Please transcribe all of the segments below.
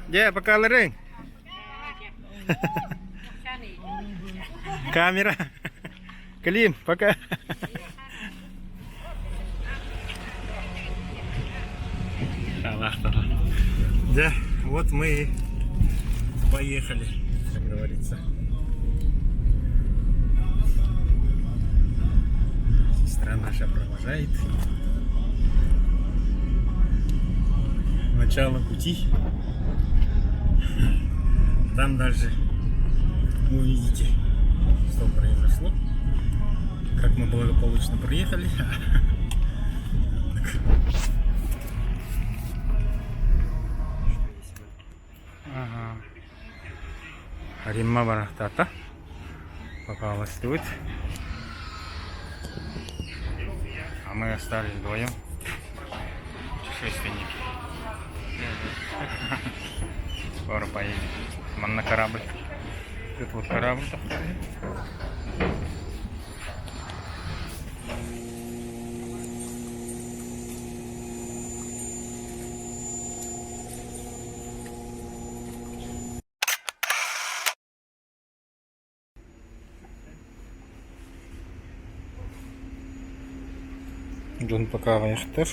Где, пока лырың? Камера. Клим, пока. Да, вот мы и поехали, как говорится. Сестра наша провожает. Начало пути. Там дальше увидите, что произошло, как мы благополучно приехали. Ага. Римма Барахтата попалась тут. А мы остались вдвоем. Путешественники. Скоро поедем. На корабль. Тут вот корабль. Дон пока аяқтар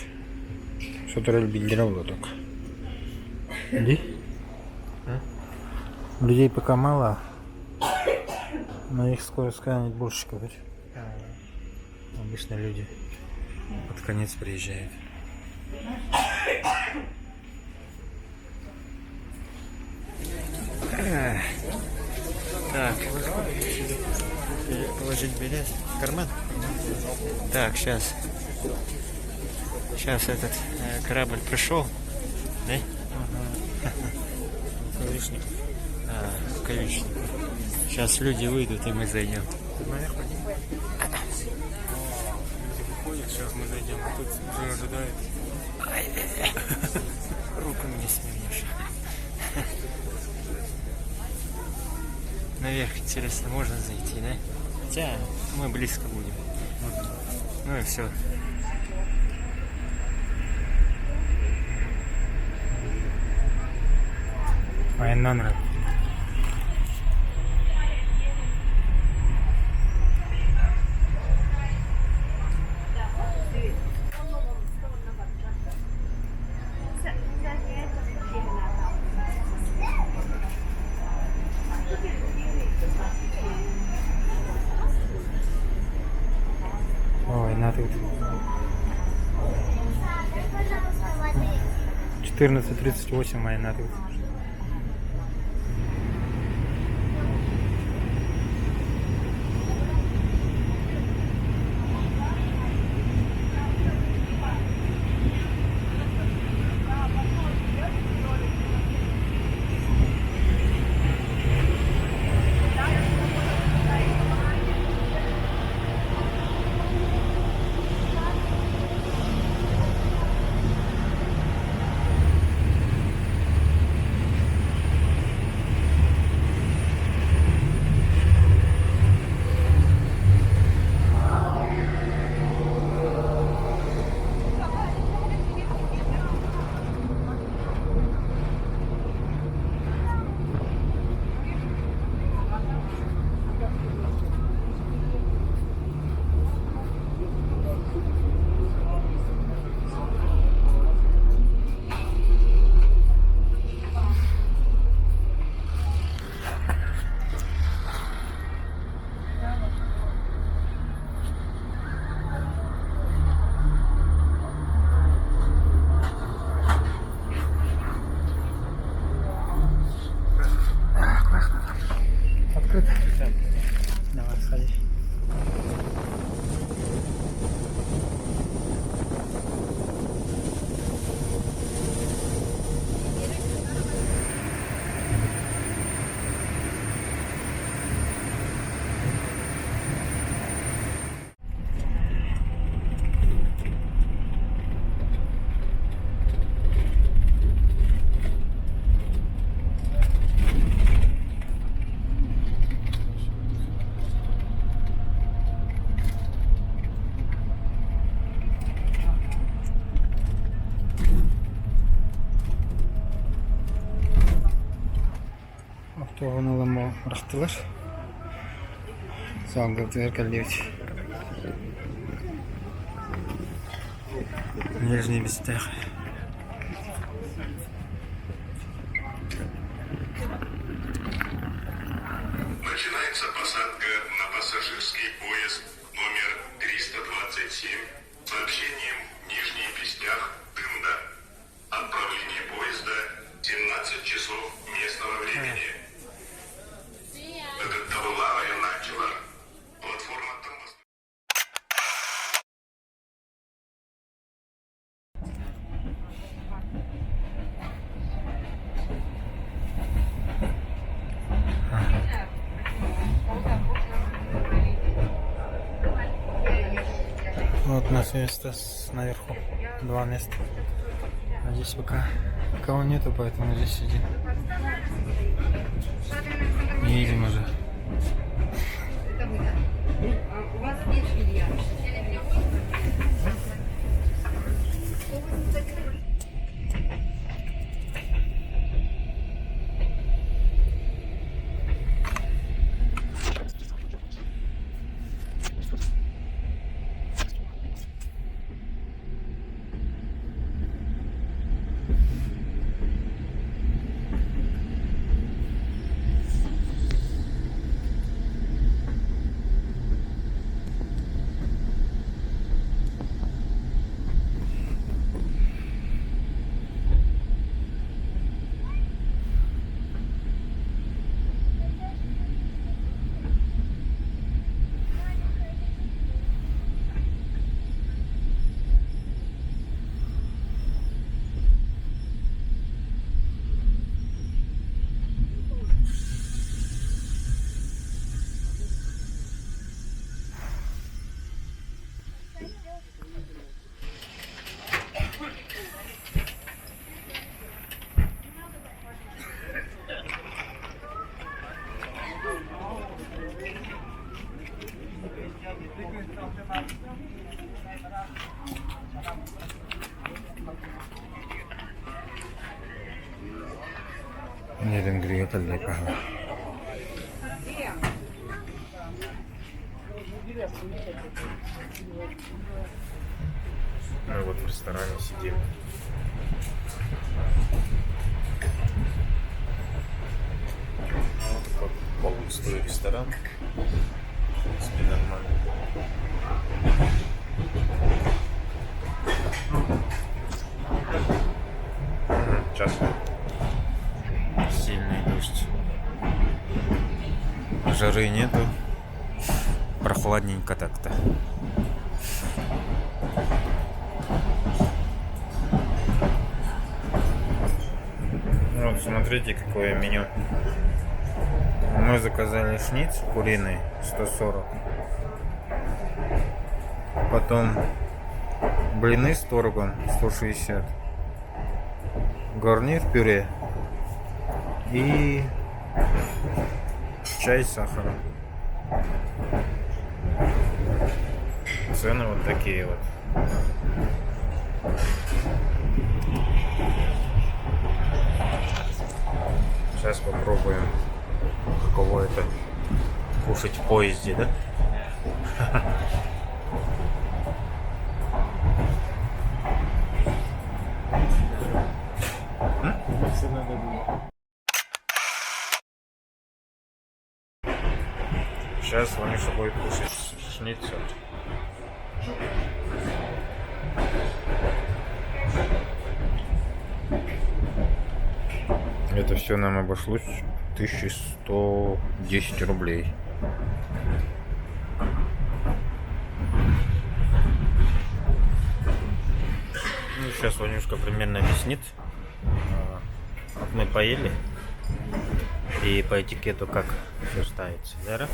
шатырел билдиріп отыр. Людей пока мало, но их скоро станет больше, говорит. Обычно люди под конец приезжают. Так, положить билет в карман. Так, сейчас этот корабль пришел, да? Кавичников. Кавичников. Сейчас люди выйдут, и мы зайдем. Наверх пойдем. Люди выходят, сейчас мы зайдем, а тут уже ожидают. Руку мне сменишь. Наверх, интересно, можно зайти, да? Хотя мы близко будем. Ну и все. Военный нравится. Ой, на тут 14:38 война тут. Тоғынылымы рақтылар. Соңғы кәлдеуч. Нижний Бестер. Начинается посадка на пассажирский поезд номер 327 с сообщением Нижний Пестях, Тында. Отправление поезда 17 часов местного времени. Это Тавлавая начала. Платформа тормоз. Вот у нас место наверху. 2 места. А здесь пока никого нету, поэтому здесь сидим. Не едем уже. У вас есть белья? Нелен греет аллека. Мы вот в ресторане сидим. Вот такой полупустой ресторан. В принципе, нормально. Сейчас. Сильный дождь. Жары нету. Прохладненько так-то. Вот, смотрите, какое меню. Мы заказали шниц куриный 140. Потом блины с творогом 160. Гарнир пюре. И чай с сахаром. Цены вот такие вот. Сейчас попробуем, каково это кушать в поезде, да? Сейчас Ванюша будет кушать шницель. Это все нам обошлось 1110 рублей. Ну, сейчас Ванюшка примерно объяснит. Вот мы поели. И по этикету как все ставится. Да?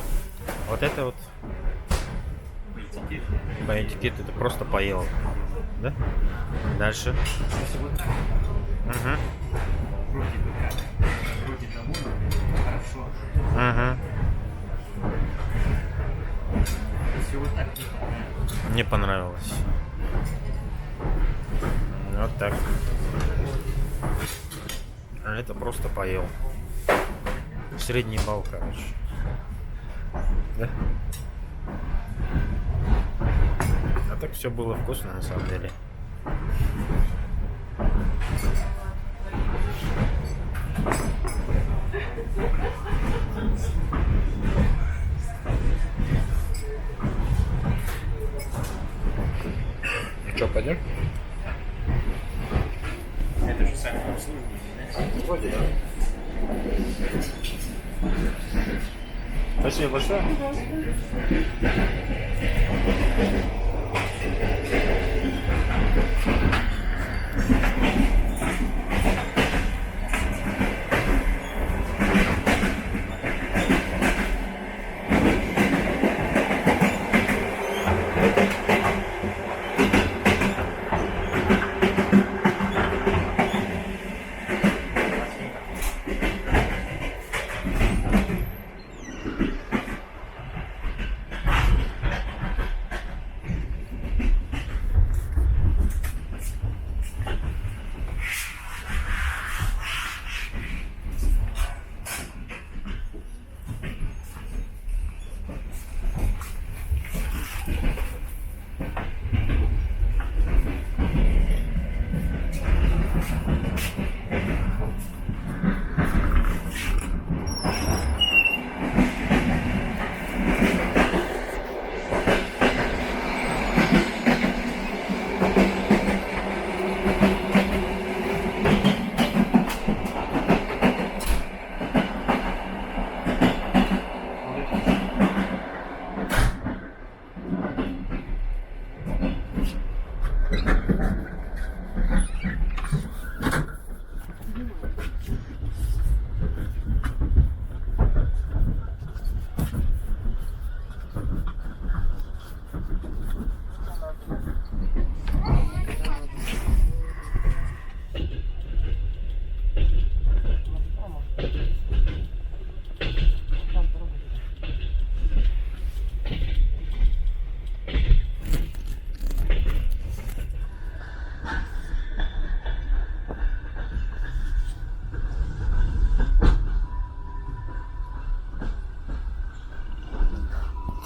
Вот это вот по этикету это просто поел. Да? Дальше. Угу. Ага. Не понравилось. Вот так. А это просто поел. средний балл, короче. Да? А так все было вкусно на самом деле. Что, пойдем? Это же сами обслуживание, да? Вроде да. Спасибо большое.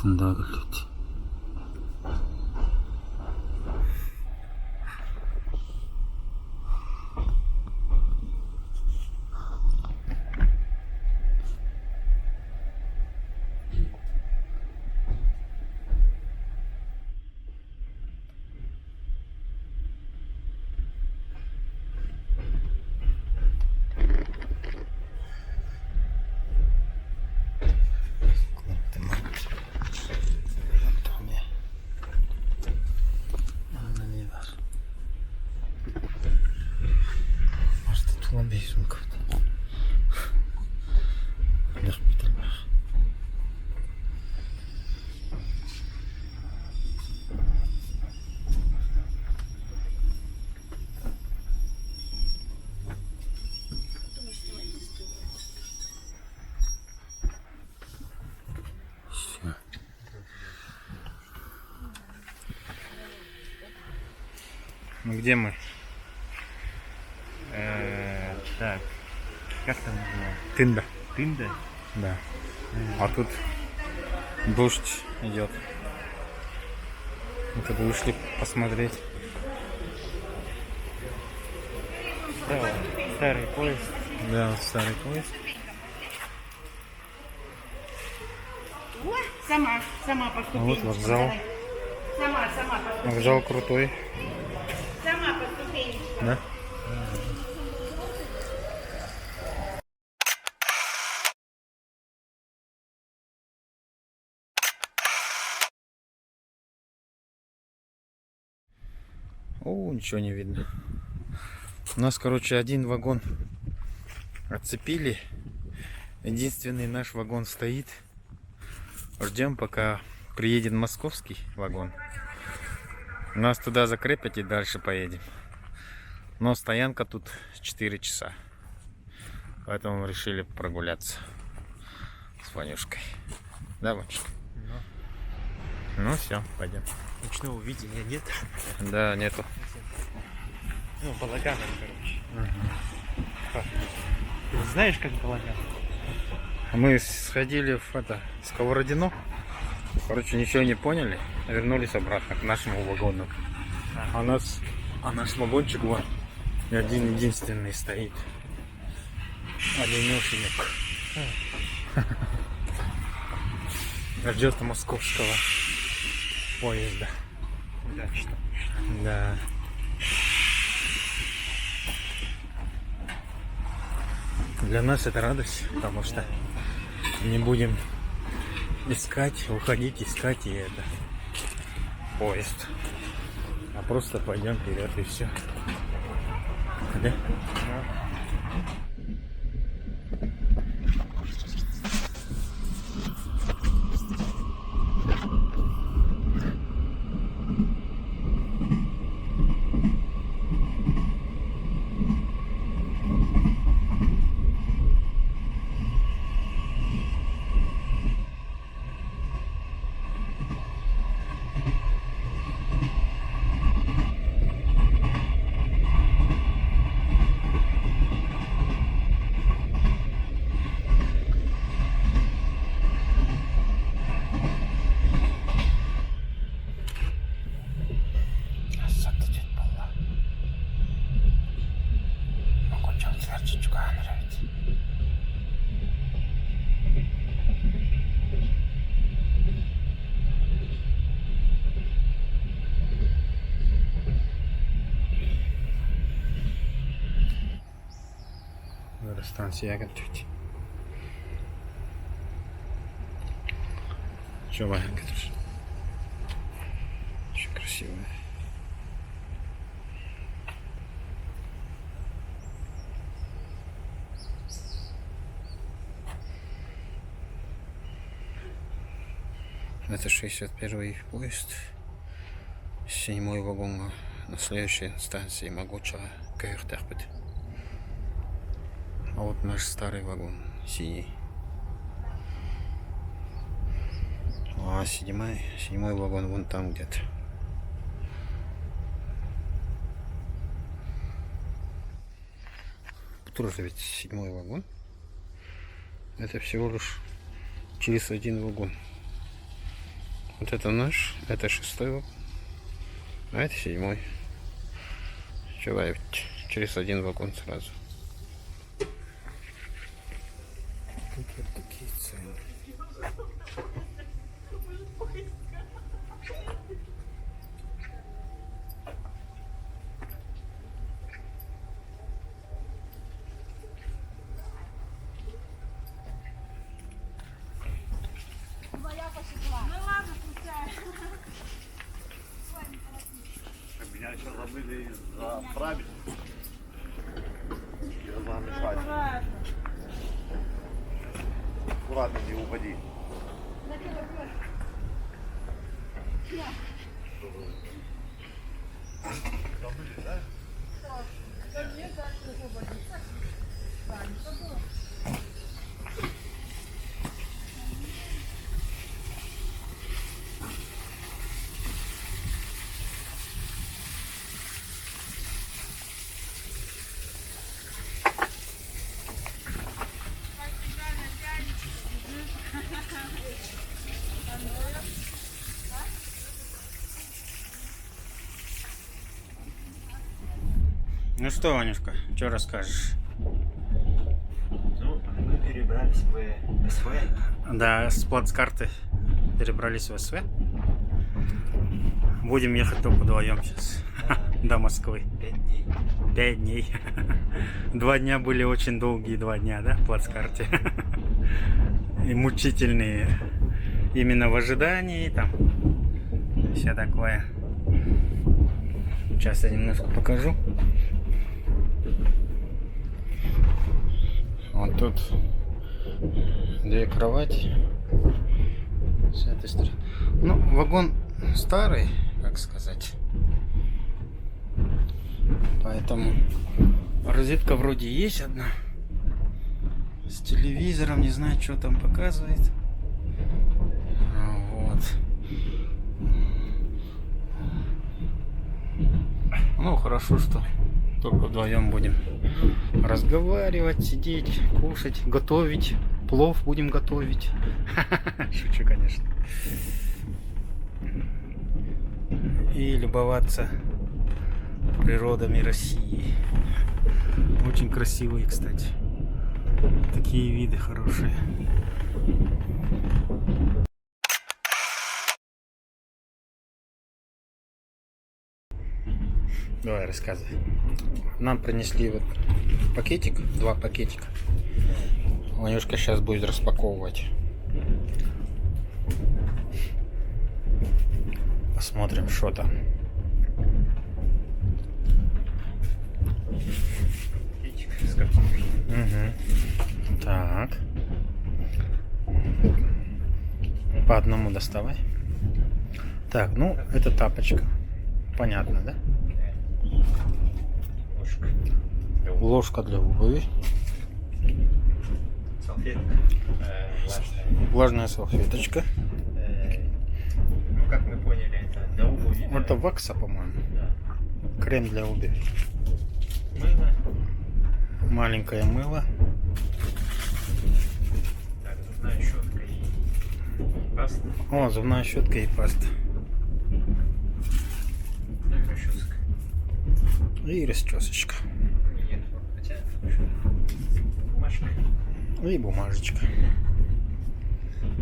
Да, блядь. Ну где мы? Так, как там называется? Тында. Тында? Да. А тут дождь идет. Мы тут вышли посмотреть. Старый поезд. Да, вот старый поезд. Сама по А ступенькам. вот вокзал. Давай. Сама по ступенькам. Вокзал крутой. Сама по ступенькам. Да? О, ничего не видно. У нас, короче, один вагон отцепили. Единственный наш вагон стоит. Ждем, пока приедет московский вагон. Нас туда закрепят и дальше поедем. Но стоянка тут 4 часа. Поэтому мы решили прогуляться с Ванюшкой. Да, Ванюшка? Ну все, пойдем. Ночного видения нет. Да, нету. Ну, балаган, короче. Ты знаешь, как балаган? Мы сходили в Сковородино. Короче, ничего не поняли. Вернулись обратно к нашему вагону. А наш вагончик вот один-единственный стоит. Оленёшенек. Ждет московского поезда. Да. Для нас это радость, потому что не будем искать, уходить, искать и это поезд. А просто пойдем вперед и все. Да? Станция готовить. Что валенка тоже? Очень красивая. Это 61-й поезд. 7-й вагон на следующей станции Могучего Каиртерпет. А вот наш старый вагон, синий. А седьмой вагон вон там где-то. Тоже ведь 7-й вагон. Это всего лишь через один вагон. Вот это наш, это 6-й вагон. А это 7-й. Человек через один вагон сразу. Тут вот такие цены. Меня еще забыли заправить. Я замешать. Аккуратно, не упади. Забыли, да? Ну что, Ванюшка, что расскажешь? Ну, мы перебрались в СВ. Да, с плацкарты перебрались в СВ. Будем ехать только вдвоем сейчас до Москвы. 5 дней. 5 дней. 2 дня были очень долгие 2 дня, да, в плацкарте. И мучительные. Именно в ожидании там. Все такое. Сейчас я немножко покажу. Вот тут 2 кровати с этой стороны. Ну, вагон старый, как сказать. Поэтому розетка вроде есть одна. С телевизором, не знаю, что там показывает. Вот. Ну, хорошо, что только вдвоем будем разговаривать, сидеть, кушать, готовить. плов будем готовить. Шучу, конечно. И любоваться природами России. Очень красивые, кстати. Такие виды хорошие. Давай, рассказывай. Нам принесли вот пакетик, 2 пакетика. Ванюшка сейчас будет распаковывать. Посмотрим, что там. Угу. Так. По одному доставай. Так, ну, это тапочка. Понятно, да? Ложка для обуви. Салфетка. Влажная салфеточка. Ну, как мы поняли, это для обуви. Это вакса, по-моему. Да. Крем для обуви. Мыло. Маленькое мыло. Так, зубная щетка и паста. О, зубная щетка и паста. Так, расческа. И расчесочка. Нет, хотя бумажка. И бумажечка.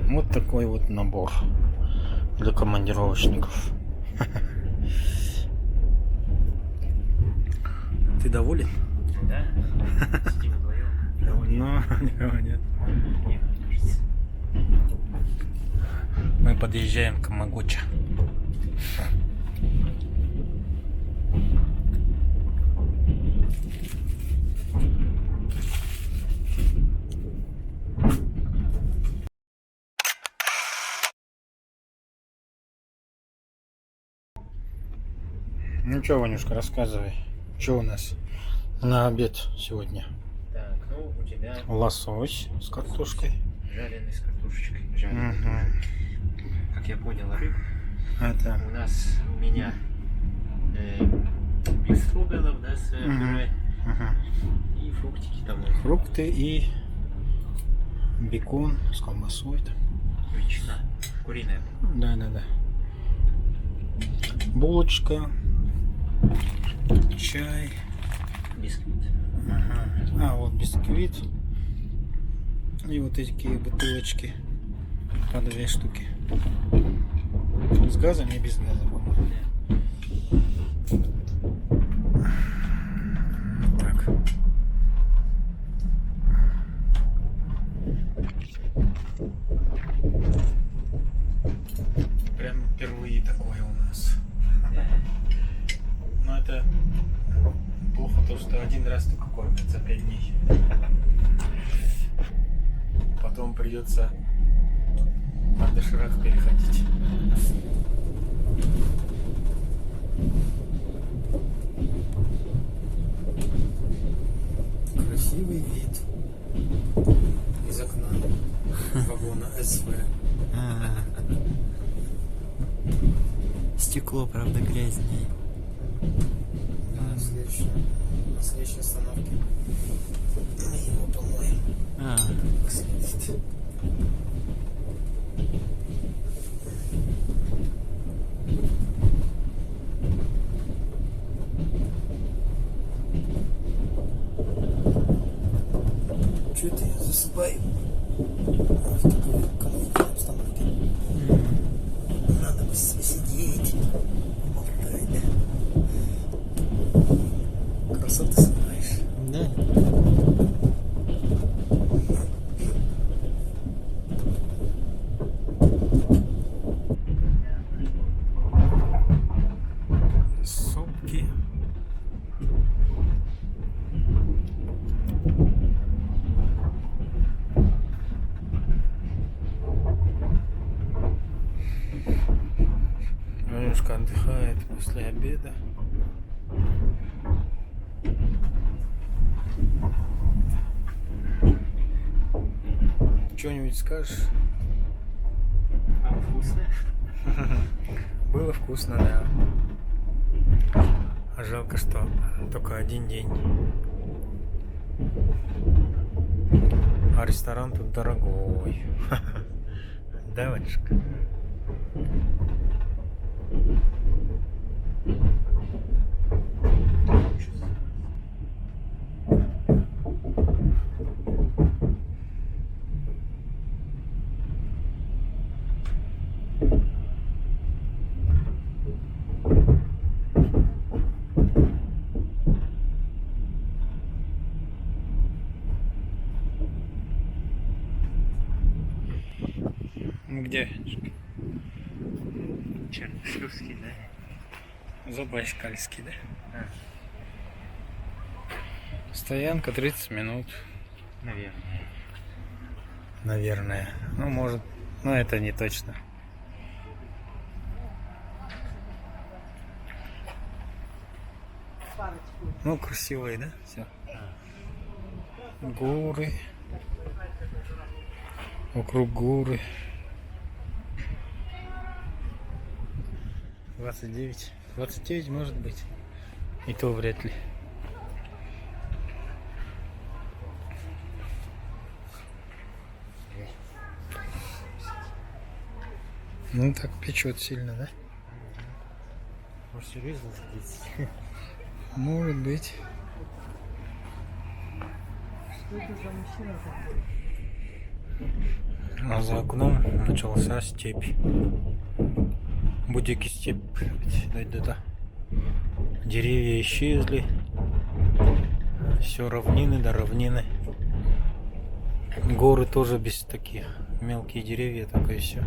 Вот такой вот набор для командировочников. Ты доволен? Да? Сидим вдвоем. Довольно. Но никого нет. Мне кажется. Мы подъезжаем к Камагоча. Ну что, Ванюшка, рассказывай, что у нас на обед сегодня? Так, ну у тебя Лосось с картошкой. жареный с картошечкой. Жареный. Как я понял, рыбу. Это У меня биф строганов, да, с пюре. И фруктики там. фрукты и бекон с колбасой. Ветчина. Куриная. Да. Булочка, чай. Бисквит. А, вот бисквит. И вот такие бутылочки по 2 штуки. С газом и без газа, по-моему. Так. Прям впервые такое у нас. Но это плохо то, что один раз только кормят за 5 дней. Потом придется на доширак переходить. Красивый вид из окна вагона СВ. Стекло, правда, грязнее. На следующей остановке мы его помоем. Как следует. Что-то я засыпаю в такой комфортной обстановке. Надо бы сидеть, болтать. Красоты снимаешь. Да. Сопки. Анюшка отдыхает после обеда. Что-нибудь скажешь? Вкусно. Было вкусно, да. А жалко, что только один день. А ресторан тут дорогой. Да, Ванечка? Где? Чернышевский, да? Забайкальский, да? Стоянка 30 минут. Наверное. Наверное. Ну, может. Но это не точно. Ну, красивые, да? Все. Горы. Вокруг горы. 29. 29 может быть. И то вряд ли. Ну так печет сильно, да? Может, серьезно здесь? Может быть. Что это за мужчина? А за окном начался степь. Будики степь. Да. Деревья исчезли. Все равнины до равнины. Горы тоже без таких. Мелкие деревья, так и все.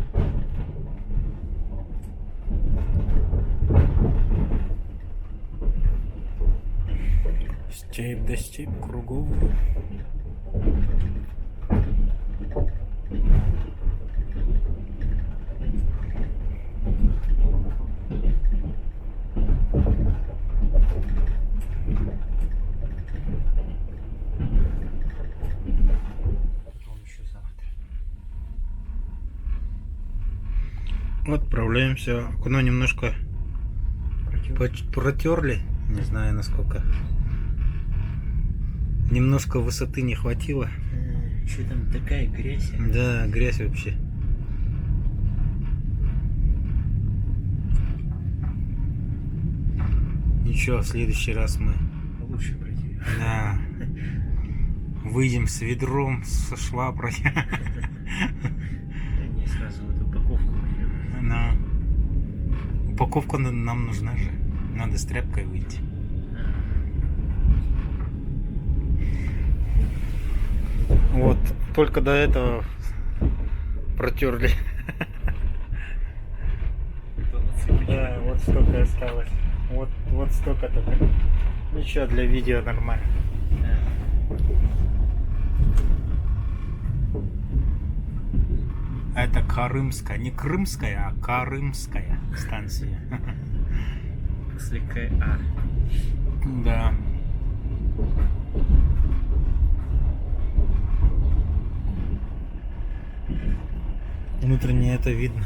Степь да степь кругом. Потом еще завтра. Отправляемся. Окно немножко протерли. Не знаю насколько. Немножко высоты не хватило. Что там такая грязь? Да, грязь вообще. Ничего, в следующий раз мы Лучше пройти. да, выйдем с ведром, со шваброй. Не сразу вот упаковку возьмем. Да. Упаковка нам нужна же. Надо с тряпкой выйти. Вот, только до этого протерли. Да, вот столько осталось. Вот столько только. Ничего, для видео нормально. А это Карымская, не Крымская, а Карымская станция. После КА. Да. Внутренне это видно.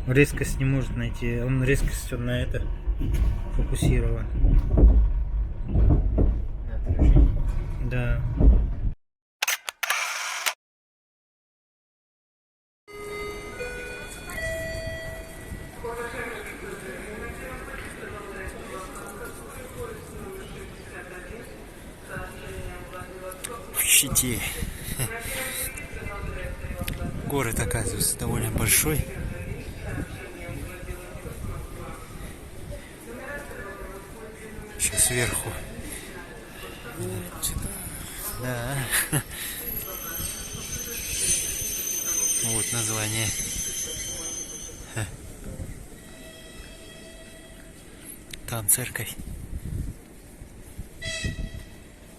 Резкость не может найти. Он резкостью на это фокусирован. Да. В Чите. Город, оказывается, довольно большой. Сейчас сверху. Да. Вот название. Там церковь.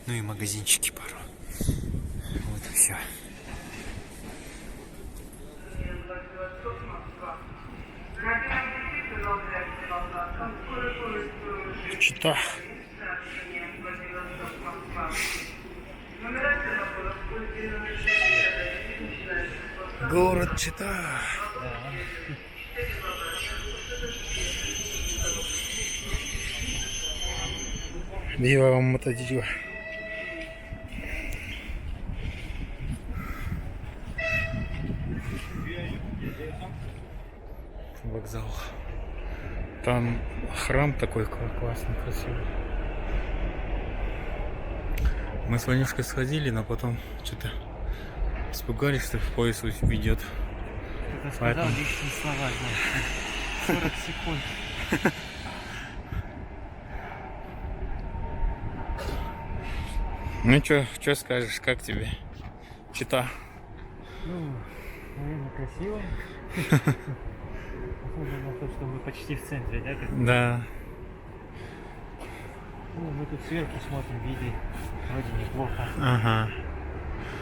Ну и магазинчики пару. Вот и все. Чита. Город Чита. Viva Мотодива. вокзал. Там храм такой классный, красивый. Мы с Ванюшкой сходили, но потом что-то испугались, что поезд уйдет. Кто-то сказал Поэтому- лишние слова, знаешь. 40 секунд. Ну что скажешь, как тебе? Чита. Ну, наверное, красиво. Похоже на то, что мы почти в центре, да? Да. Ну, мы тут сверху смотрим виды. Вроде неплохо. Ага.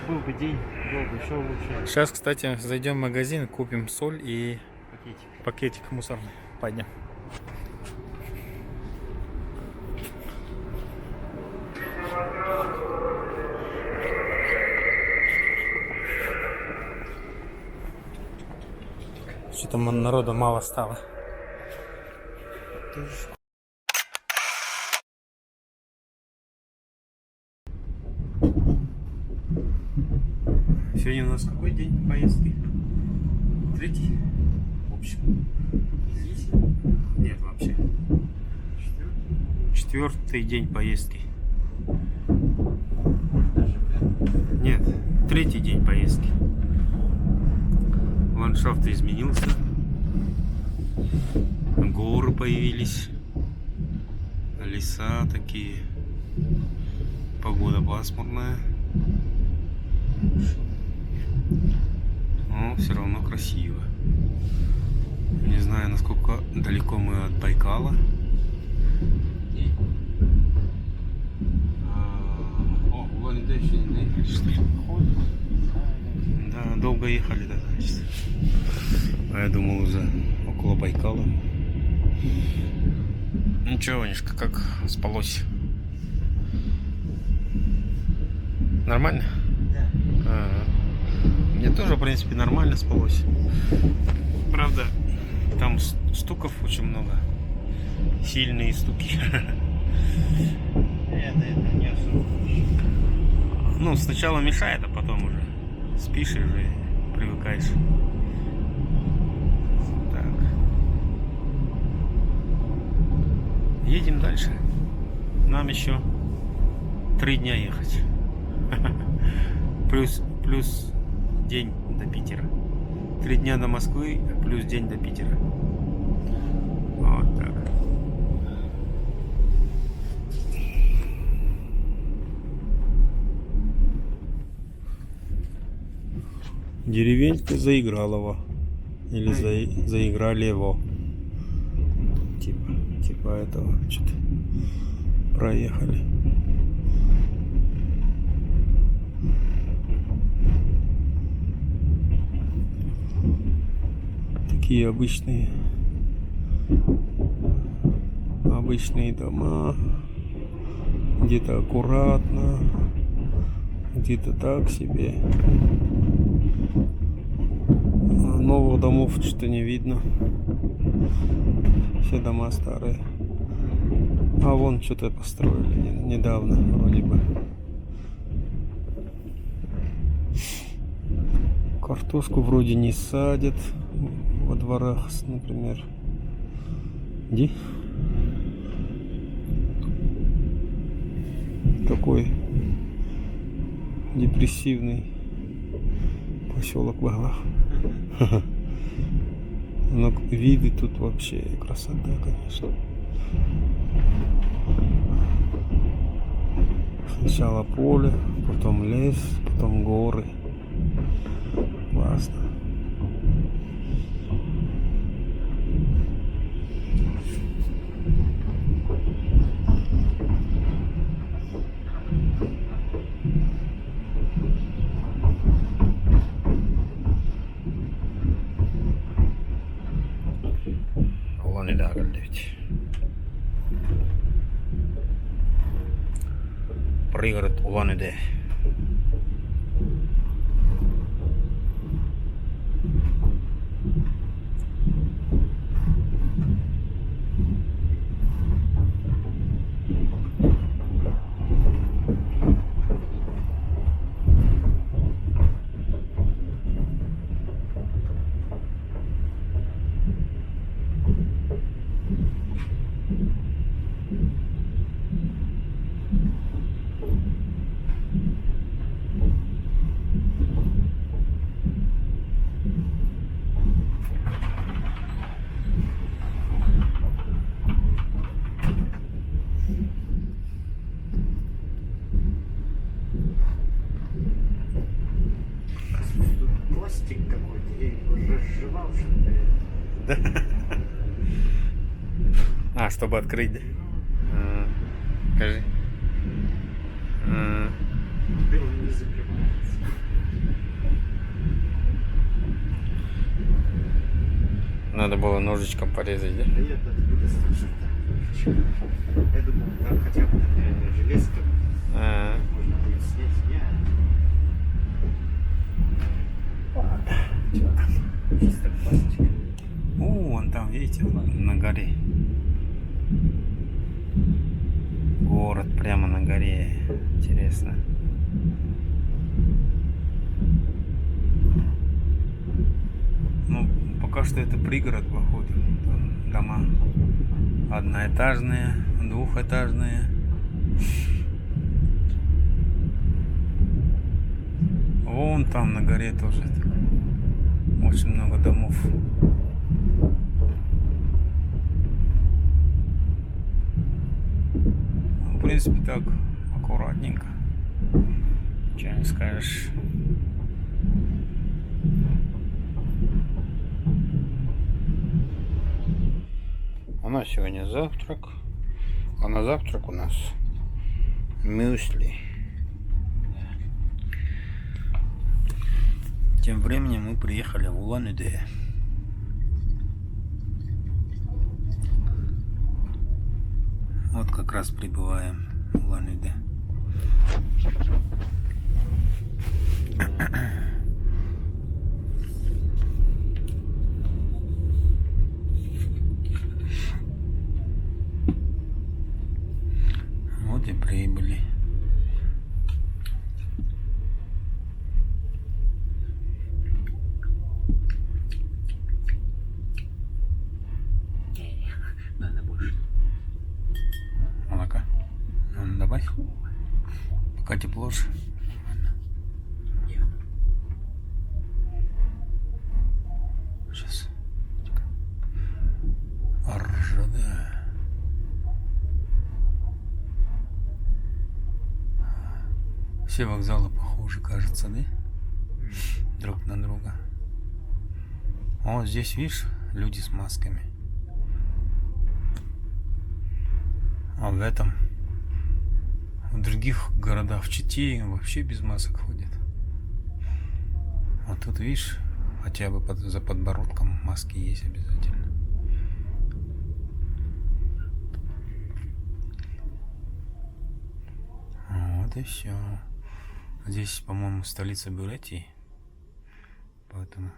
Был бы день, было бы еще лучше. Сейчас, кстати, зайдем в магазин, купим соль и Пакетик. пакетик мусорный. Пойдем. Что-то народу мало стало. Сегодня у нас какой день поездки? Третий? В общем. Нет, вообще. Четвертый день поездки. Нет, третий день поездки. Ландшафт изменился. Горы появились. Леса такие. Погода пасмурная. Но все равно красиво. Не знаю, насколько далеко мы от Байкала. О, Улан-Удэ еще не доехали, что ли? Да, долго ехали, да, значит. А я думал уже около Байкала. Ну че, Ванюшка, как спалось? Нормально? Да. Ага. Мне тоже, в принципе, нормально спалось. Правда, там стуков очень много. Сильные стуки. Нет, это не особо. Ну, сначала мешает, а потом уже спишь и уже привыкаешь. Так. Едем дальше. Нам еще 3 дня ехать. Плюс день до Питера. 3 дня до Москвы, плюс день до Питера. Вот так. Деревенька Заигралова. Или заиграли его. Типа этого. Что-то проехали. Такие обычные дома. Где-то аккуратно, где-то так себе. Новых домов что-то не видно. Все дома старые. А вон что-то построили недавно вроде бы. Картошку вроде не садят во дворах, например. Иди. Такой депрессивный поселок Баглах. Но виды тут вообще красота, конечно. Сначала поле, потом лес, потом горы. Классно. Улан-Удэ geldi. Пригород Улан-Удэ. пластик какой-то. Я его разжевал, что-то. Да? А, чтобы открыть, да? Скажи. Да он не закрывается. Надо было ножичком порезать, да? Да я-то откуда слышу так? Я думал, там хотя бы такая железка. А, Можно будет снять. Чисто пластик. вон там, видите, на горе. Город прямо на горе. Интересно. Ну, пока что это пригород, походу. Там дома одноэтажные, двухэтажные. Вон там на горе тоже очень много домов. В принципе, так аккуратненько. Чего не скажешь. У нас сегодня завтрак. А на завтрак у нас мюсли. Тем временем мы приехали в Улан-Удэ. Вот как раз прибываем в Улан-Удэ. Вот и прибыли. Надо больше. Молока. Ну, добавь. Пока тепло же. Сейчас. РЖД. Все вокзалы похожи, кажется, да? Друг на друга. О, здесь, видишь, люди с масками. А в этом, в других городах, в Чите вообще без масок ходят. А тут, видишь, хотя бы за подбородком маски есть обязательно. Вот и все. Здесь, по-моему, столица Бурятии. Поэтому